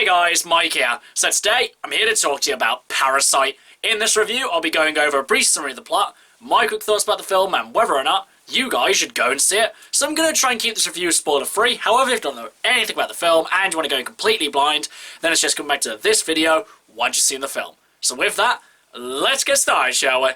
Hey guys, Mike here. So today, I'm here to talk to you about Parasite. In this review, I'll be going over a brief summary of the plot, my quick thoughts about the film, and whether or not you guys should go and see it. So I'm going to try and keep this review spoiler-free. However, if you don't know anything about the film, and you want to go in completely blind, then it's just come back to this video once you've seen the film. So with that, let's get started, shall we?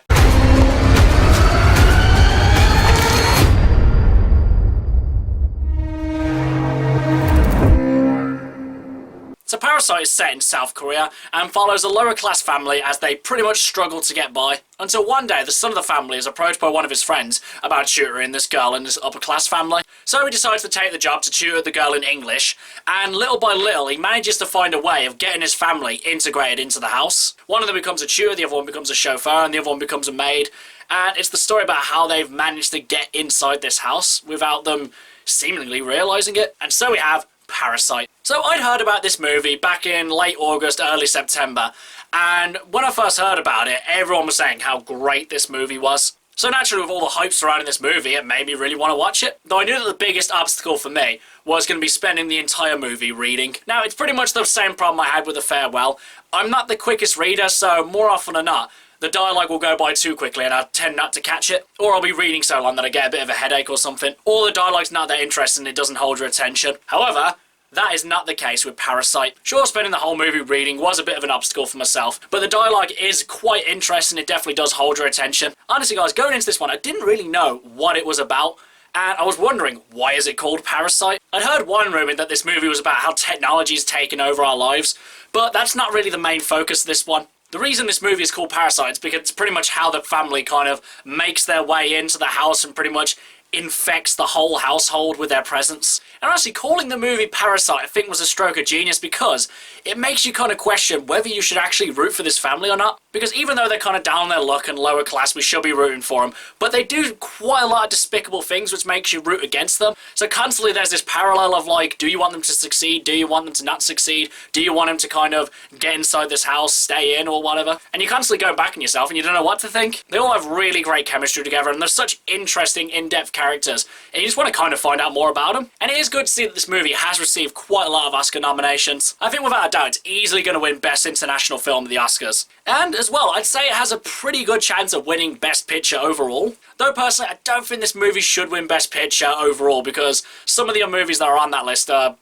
So Parasite is set in South Korea and follows a lower class family as they pretty much struggle to get by, until one day the son of the family is approached by one of his friends about tutoring this girl in this upper class family. So he decides to take the job to tutor the girl in English, and little by little he manages to find a way of getting his family integrated into the house. One of them becomes a tutor, the other one becomes a chauffeur, and the other one becomes a maid, and it's the story about how they've managed to get inside this house without them seemingly realising it. And so we have Parasite. So I'd heard about this movie back in late August, early September, and when I first heard about it, everyone was saying how great this movie was. So naturally, with all the hype surrounding this movie, it made me really want to watch it. Though I knew that the biggest obstacle for me was going to be spending the entire movie reading. Now, it's pretty much the same problem I had with The Farewell. I'm not the quickest reader, so more often than not, the dialogue will go by too quickly and I tend not to catch it. Or I'll be reading so long that I get a bit of a headache or something. Or the dialogue's not that interesting, it doesn't hold your attention. However, that is not the case with Parasite. Sure, spending the whole movie reading was a bit of an obstacle for myself, but the dialogue is quite interesting, it definitely does hold your attention. Honestly guys, going into this one, I didn't really know what it was about, and I was wondering, why is it called Parasite? I'd heard one rumour that this movie was about how technology's taken over our lives, but that's not really the main focus of this one. The reason this movie is called Parasite is because it's pretty much how the family kind of makes their way into the house and pretty much infects the whole household with their presence. And honestly, calling the movie Parasite I think was a stroke of genius because it makes you kind of question whether you should actually root for this family or not. Because even though they're kind of down on their luck and lower class, we should be rooting for them, but they do quite a lot of despicable things which makes you root against them. So constantly there's this parallel of like, do you want them to succeed? Do you want them to not succeed? Do you want them to kind of get inside this house, stay in or whatever? And you constantly go back on yourself and you don't know what to think. They all have really great chemistry together and they're such interesting, in-depth characters, and you just want to kind of find out more about them. And it is good to see that this movie has received quite a lot of Oscar nominations. I think without a doubt it's easily going to win Best International Film at the Oscars. And as well, I'd say it has a pretty good chance of winning Best Picture overall. Though personally, I don't think this movie should win Best Picture overall because some of the other movies that are on that list are,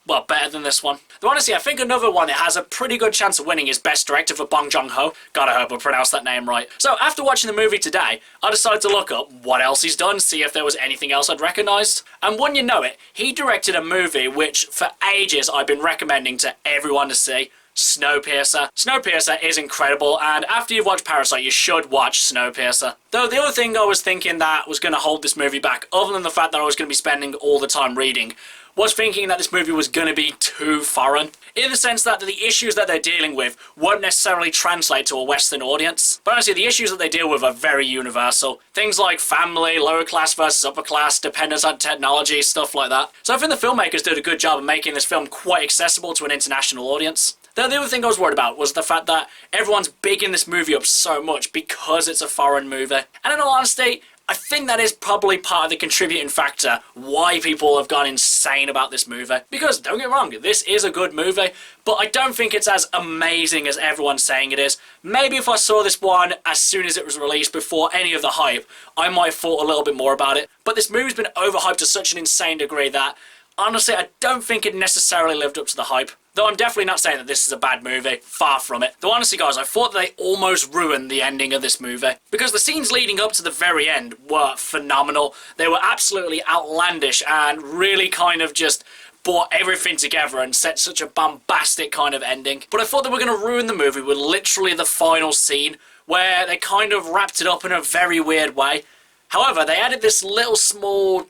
well, better than this one. Though honestly, I think another one that has a pretty good chance of winning is Best Director for Bong Joon-ho. God, I hope I pronounced that name right. So after watching the movie today, I decided to look up what else he's done, see if there was anything else I'd recognised. And when you know it, he directed a movie which for ages I've been recommending to everyone to see. Snowpiercer. Snowpiercer is incredible, and after you've watched Parasite, you should watch Snowpiercer. Though the other thing I was thinking that was going to hold this movie back, other than the fact that I was going to be spending all the time reading, was thinking that this movie was going to be too foreign. In the sense that the issues that they're dealing with won't necessarily translate to a Western audience. But honestly, the issues that they deal with are very universal. Things like family, lower class versus upper class, dependence on technology, stuff like that. So I think the filmmakers did a good job of making this film quite accessible to an international audience. The other thing I was worried about was the fact that everyone's bigging this movie up so much because it's a foreign movie. And in all honesty, I think that is probably part of the contributing factor why people have gone insane about this movie. Because, don't get me wrong, this is a good movie, but I don't think it's as amazing as everyone's saying it is. Maybe if I saw this one as soon as it was released before any of the hype, I might have thought a little bit more about it. But this movie's been overhyped to such an insane degree that, honestly, I don't think it necessarily lived up to the hype. Though I'm definitely not saying that this is a bad movie, far from it. Though honestly guys, I thought they almost ruined the ending of this movie. Because the scenes leading up to the very end were phenomenal. They were absolutely outlandish and really kind of just brought everything together and set such a bombastic kind of ending. But I thought they were going to ruin the movie with literally the final scene, where they kind of wrapped it up in a very weird way. However, they added this little small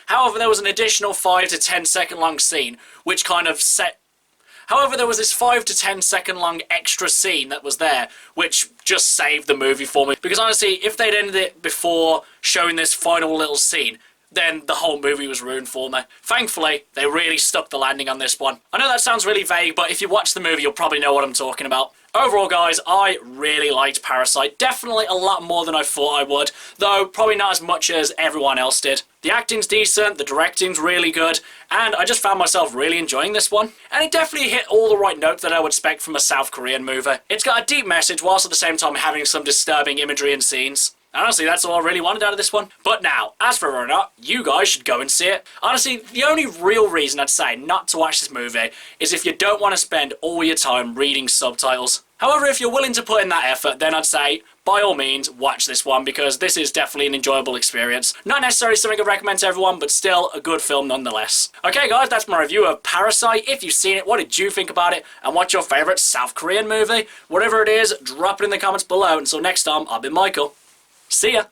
However, there was an additional 5 to 10 second long scene, which kind of set... However, there was this 5 to 10 second long extra scene that was there, which just saved the movie for me. Because honestly, if they'd ended it before showing this final little scene, then the whole movie was ruined for me. Thankfully, they really stuck the landing on this one. I know that sounds really vague, but if you watch the movie, you'll probably know what I'm talking about. Overall, guys, I really liked Parasite. Definitely a lot more than I thought I would, though probably not as much as everyone else did. The acting's decent, the directing's really good, and I just found myself really enjoying this one. And it definitely hit all the right notes that I would expect from a South Korean movie. It's got a deep message, whilst at the same time having some disturbing imagery and scenes. Honestly, that's all I really wanted out of this one. But now, as for whether or not, you guys should go and see it. Honestly, the only real reason I'd say not to watch this movie is if you don't want to spend all your time reading subtitles. However, if you're willing to put in that effort, then I'd say, by all means, watch this one, because this is definitely an enjoyable experience. Not necessarily something I'd recommend to everyone, but still a good film nonetheless. Okay guys, that's my review of Parasite. If you've seen it, what did you think about it? And what's your favourite South Korean movie? Whatever it is, drop it in the comments below. Until next time, I've been Michael. See ya!